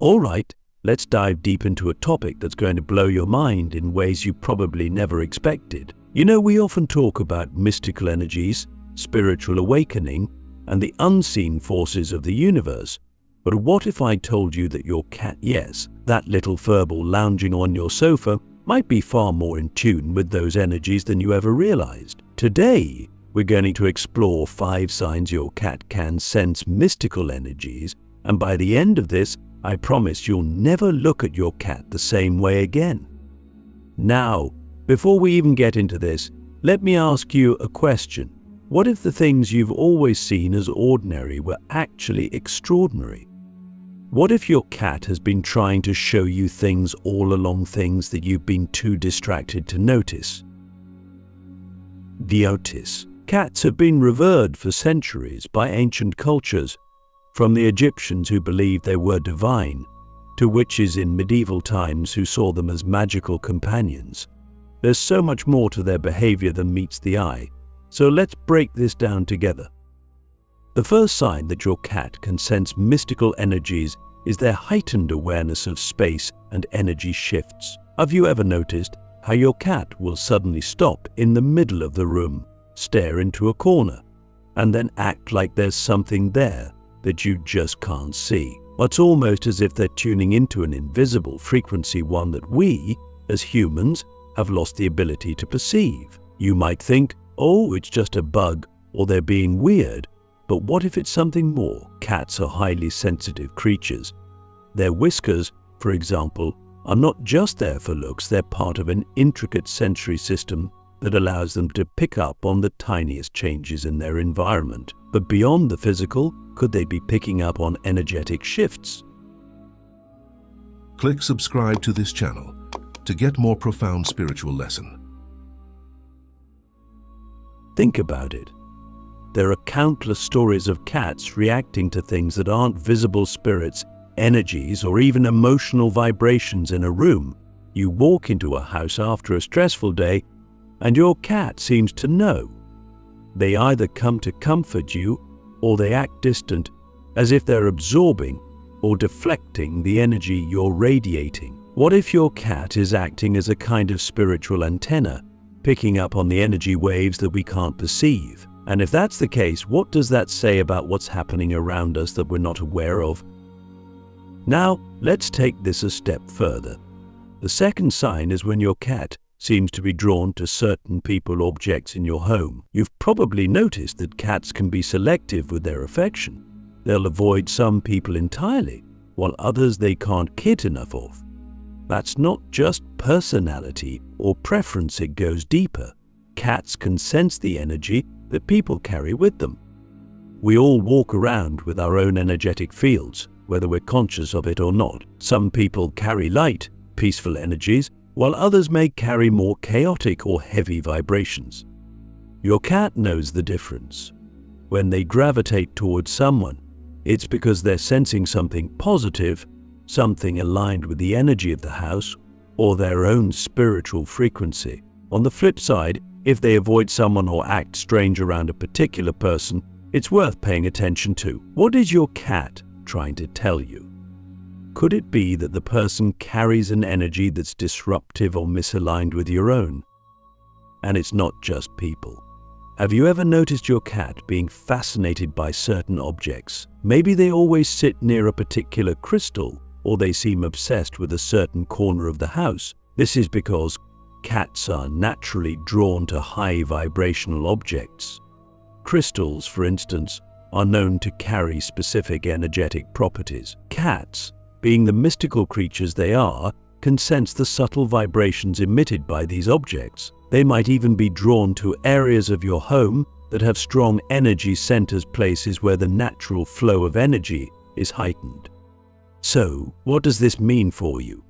Alright, let's dive deep into a topic that's going to blow your mind in ways you probably never expected. You know, we often talk about mystical energies, spiritual awakening, and the unseen forces of the universe. But what if I told you that your cat, yes, that little furball lounging on your sofa, might be far more in tune with those energies than you ever realized? Today, we're going to explore 5 signs your cat can sense mystical energies, and by the end of this, I promise you'll never look at your cat the same way again. Now, before we even get into this, let me ask you a question. What if the things you've always seen as ordinary were actually extraordinary? What if your cat has been trying to show you things all along, things that you've been too distracted to notice? The otis. Cats have been revered for centuries by ancient cultures, from the Egyptians who believed they were divine, to witches in medieval times who saw them as magical companions. There's so much more to their behavior than meets the eye, so let's break this down together. The first sign that your cat can sense mystical energies is their heightened awareness of space and energy shifts. Have you ever noticed how your cat will suddenly stop in the middle of the room, stare into a corner, and then act like there's something there that you just can't see? It's almost as if they're tuning into an invisible frequency, one that we, as humans, have lost the ability to perceive. You might think, oh, it's just a bug, or they're being weird. But what if it's something more? Cats are highly sensitive creatures. Their whiskers, for example, are not just there for looks, they're part of an intricate sensory system that allows them to pick up on the tiniest changes in their environment. But beyond the physical, could they be picking up on energetic shifts? Click subscribe to this channel to get more profound spiritual lesson. Think about it. There are countless stories of cats reacting to things that aren't visible spirits, energies, or even emotional vibrations in a room. You walk into a house after a stressful day, and your cat seems to know. They either come to comfort you, or they act distant, as if they're absorbing or deflecting the energy you're radiating. What if your cat is acting as a kind of spiritual antenna, picking up on the energy waves that we can't perceive? And if that's the case, what does that say about what's happening around us that we're not aware of? Now, let's take this a step further. The second sign is when your cat seems to be drawn to certain people or objects in your home. You've probably noticed that cats can be selective with their affection. They'll avoid some people entirely, while others they can't get enough of. That's not just personality or preference, it goes deeper. Cats can sense the energy that people carry with them. We all walk around with our own energetic fields, whether we're conscious of it or not. Some people carry light, peaceful energies, while others may carry more chaotic or heavy vibrations. Your cat knows the difference. When they gravitate towards someone, it's because they're sensing something positive, something aligned with the energy of the house, or their own spiritual frequency. On the flip side, if they avoid someone or act strange around a particular person, it's worth paying attention to. What is your cat trying to tell you? Could it be that the person carries an energy that's disruptive or misaligned with your own? And it's not just people. Have you ever noticed your cat being fascinated by certain objects? Maybe they always sit near a particular crystal, or they seem obsessed with a certain corner of the house. This is because cats are naturally drawn to high vibrational objects. Crystals, for instance, are known to carry specific energetic properties. Cats, being the mystical creatures they are, can sense the subtle vibrations emitted by these objects. They might even be drawn to areas of your home that have strong energy centers, places where the natural flow of energy is heightened. So, what does this mean for you?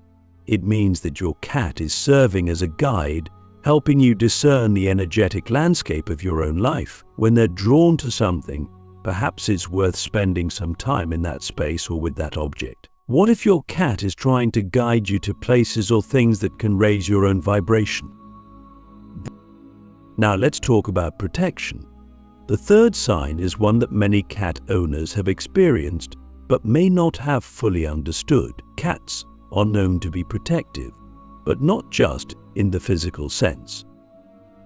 It means that your cat is serving as a guide, helping you discern the energetic landscape of your own life. When they're drawn to something, perhaps it's worth spending some time in that space or with that object. What if your cat is trying to guide you to places or things that can raise your own vibration? Now let's talk about protection. The third sign is one that many cat owners have experienced, but may not have fully understood. Cats are known to be protective, but not just in the physical sense.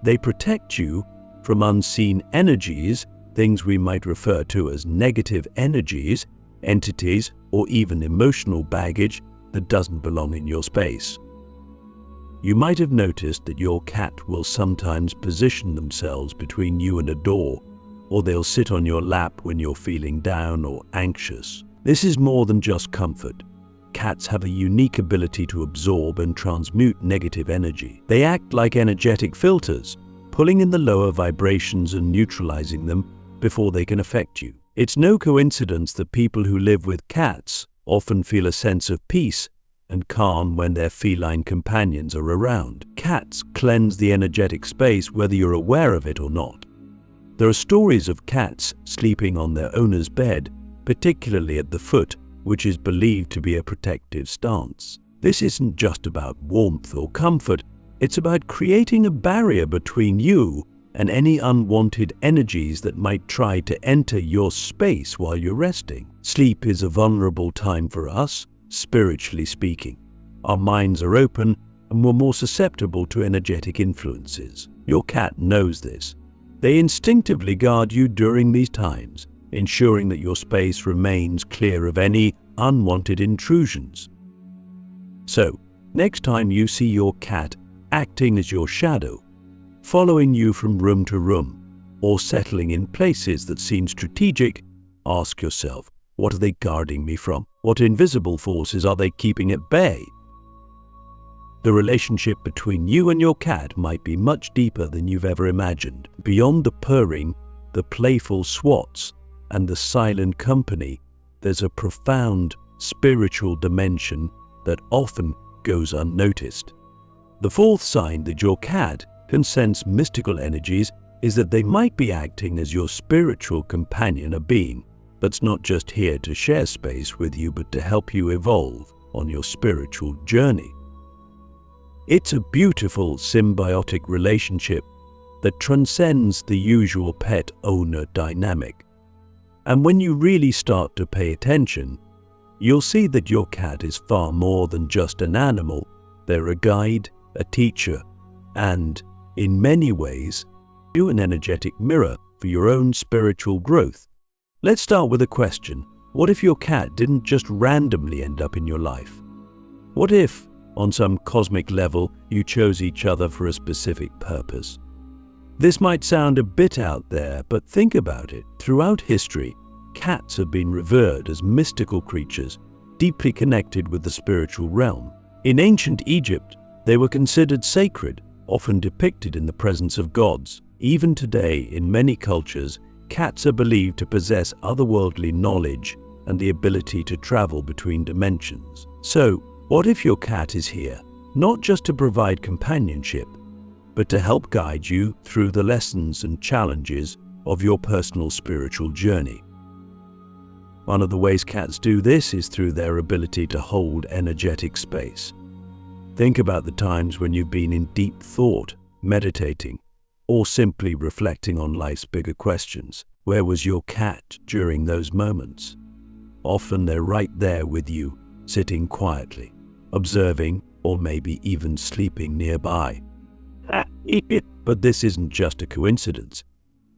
They protect you from unseen energies, things we might refer to as negative energies, entities, or even emotional baggage that doesn't belong in your space. You might have noticed that your cat will sometimes position themselves between you and a door, or they'll sit on your lap when you're feeling down or anxious. This is more than just comfort. Cats have a unique ability to absorb and transmute negative energy. They act like energetic filters, pulling in the lower vibrations and neutralizing them before they can affect you. It's no coincidence that people who live with cats often feel a sense of peace and calm when their feline companions are around. Cats cleanse the energetic space whether you're aware of it or not. There are stories of cats sleeping on their owner's bed, particularly at the foot, which is believed to be a protective stance. This isn't just about warmth or comfort, it's about creating a barrier between you and any unwanted energies that might try to enter your space while you're resting. Sleep is a vulnerable time for us, spiritually speaking. Our minds are open and we're more susceptible to energetic influences. Your cat knows this. They instinctively guard you during these times, ensuring that your space remains clear of any unwanted intrusions. So, next time you see your cat acting as your shadow, following you from room to room, or settling in places that seem strategic, ask yourself, what are they guarding me from? What invisible forces are they keeping at bay? The relationship between you and your cat might be much deeper than you've ever imagined. Beyond the purring, the playful swats, and the silent company, there's a profound spiritual dimension that often goes unnoticed. The fourth sign that your cat can sense mystical energies is that they might be acting as your spiritual companion, a being that's not just here to share space with you but to help you evolve on your spiritual journey. It's a beautiful symbiotic relationship that transcends the usual pet-owner dynamic. And when you really start to pay attention, you'll see that your cat is far more than just an animal. They're a guide, a teacher, and, in many ways, an energetic mirror for your own spiritual growth. Let's start with a question. What if your cat didn't just randomly end up in your life? What if, on some cosmic level, you chose each other for a specific purpose? This might sound a bit out there, but think about it. Throughout history, cats have been revered as mystical creatures, deeply connected with the spiritual realm. In ancient Egypt, they were considered sacred, often depicted in the presence of gods. Even today, in many cultures, cats are believed to possess otherworldly knowledge and the ability to travel between dimensions. So, what if your cat is here, not just to provide companionship, but to help guide you through the lessons and challenges of your personal spiritual journey? One of the ways cats do this is through their ability to hold energetic space. Think about the times when you've been in deep thought, meditating, or simply reflecting on life's bigger questions. Where was your cat during those moments? Often they're right there with you, sitting quietly, observing, or maybe even sleeping nearby. But this isn't just a coincidence.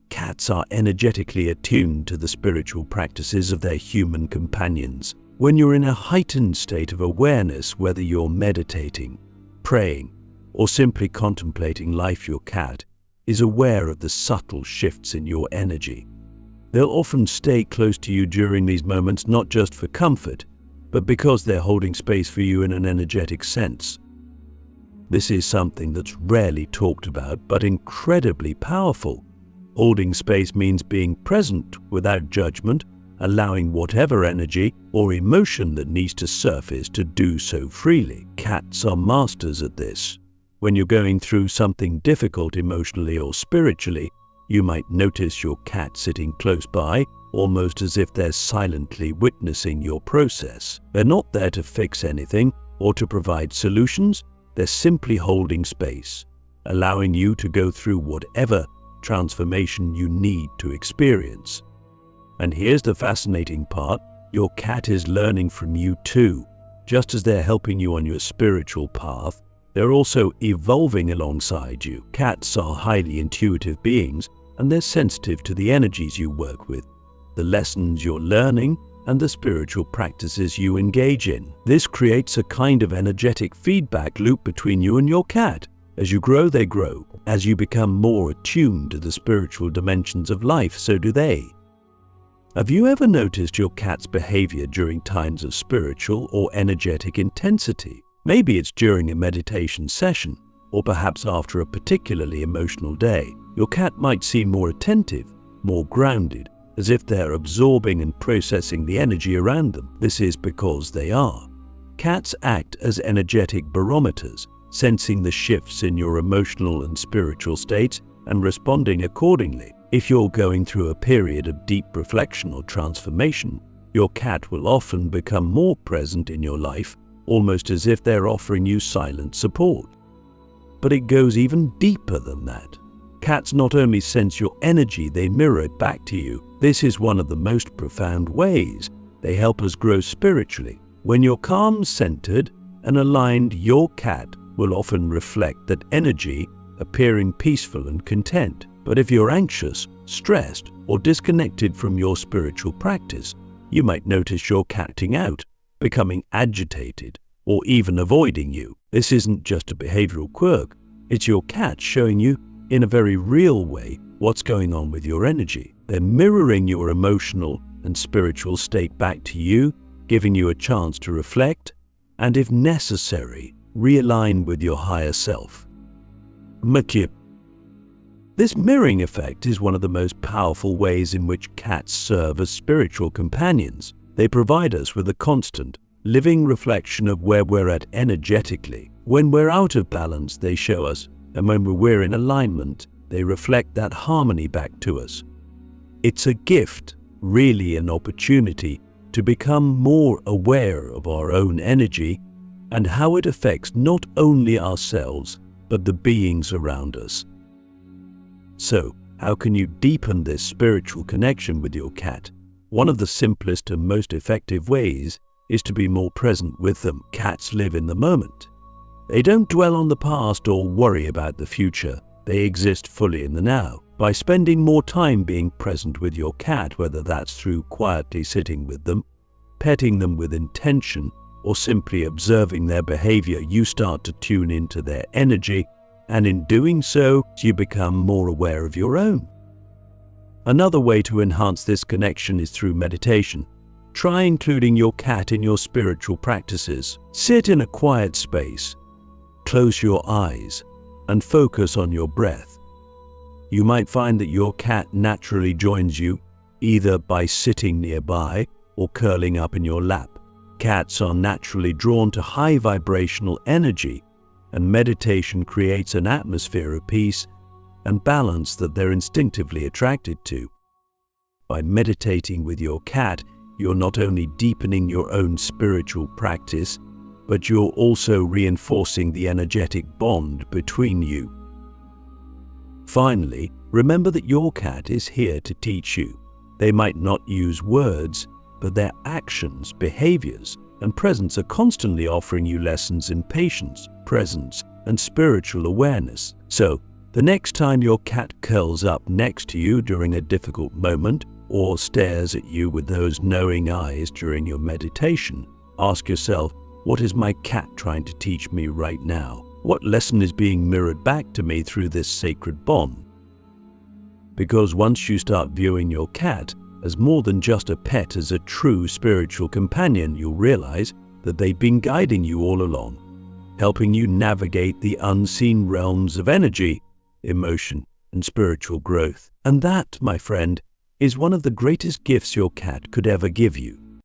Cats are energetically attuned to the spiritual practices of their human companions. When you're in a heightened state of awareness, whether you're meditating, praying, or simply contemplating life, your cat is aware of the subtle shifts in your energy. They'll often stay close to you during these moments, not just for comfort, but because they're holding space for you in an energetic sense. This is something that's rarely talked about, but incredibly powerful. Holding space means being present without judgment, allowing whatever energy or emotion that needs to surface to do so freely. Cats are masters at this. When you're going through something difficult emotionally or spiritually, you might notice your cat sitting close by, almost as if they're silently witnessing your process. They're not there to fix anything or to provide solutions. They're simply holding space, allowing you to go through whatever transformation you need to experience. And here's the fascinating part. your cat is learning from you too. Just as they're helping you on your spiritual path, they're also evolving alongside you. Cats are highly intuitive beings, and they're sensitive to the energies you work with, the lessons you're learning, and the spiritual practices you engage in. This creates a kind of energetic feedback loop between you and your cat. As you grow, they grow. As you become more attuned to the spiritual dimensions of life, so do they. Have you ever noticed your cat's behavior during times of spiritual or energetic intensity? Maybe it's during a meditation session, or perhaps after a particularly emotional day. Your cat might seem more attentive, more grounded, as if they're absorbing and processing the energy around them. This is because they are. Cats act as energetic barometers, sensing the shifts in your emotional and spiritual states and responding accordingly. If you're going through a period of deep reflection or transformation, your cat will often become more present in your life, almost as if they're offering you silent support. But it goes even deeper than that. Cats not only sense your energy, they mirror it back to you. This is one of the most profound ways they help us grow spiritually. When you're calm, centered, and aligned, your cat will often reflect that energy, appearing peaceful and content. But if you're anxious, stressed, or disconnected from your spiritual practice, you might notice your cat acting out, becoming agitated, or even avoiding you. This isn't just a behavioral quirk, it's your cat showing you, in a very real way, what's going on with your energy. They're mirroring your emotional and spiritual state back to you, giving you a chance to reflect, and if necessary, realign with your higher self. This mirroring effect is one of the most powerful ways in which cats serve as spiritual companions. They provide us with a constant, living reflection of where we're at energetically. When we're out of balance, they show us, and when we're in alignment, they reflect that harmony back to us. It's a gift, really an opportunity, to become more aware of our own energy and how it affects not only ourselves, but the beings around us. So, how can you deepen this spiritual connection with your cat? One of the simplest and most effective ways is to be more present with them. Cats live in the moment. They don't dwell on the past or worry about the future. They exist fully in the now. By spending more time being present with your cat, whether that's through quietly sitting with them, petting them with intention, or simply observing their behavior, you start to tune into their energy, and in doing so, you become more aware of your own. Another way to enhance this connection is through meditation. Try including your cat in your spiritual practices. Sit in a quiet space, close your eyes, and focus on your breath. You might find that your cat naturally joins you, either by sitting nearby or curling up in your lap. Cats are naturally drawn to high vibrational energy, and meditation creates an atmosphere of peace and balance that they're instinctively attracted to. By meditating with your cat, you're not only deepening your own spiritual practice, but you're also reinforcing the energetic bond between you. Finally, remember that your cat is here to teach you. They might not use words, but their actions, behaviors, and presence are constantly offering you lessons in patience, presence, and spiritual awareness. So, the next time your cat curls up next to you during a difficult moment or stares at you with those knowing eyes during your meditation, ask yourself, what is my cat trying to teach me right now? What lesson is being mirrored back to me through this sacred bond? Because once you start viewing your cat as more than just a pet, as a true spiritual companion, you'll realize that they've been guiding you all along, helping you navigate the unseen realms of energy, emotion, and spiritual growth. And that, my friend, is one of the greatest gifts your cat could ever give you.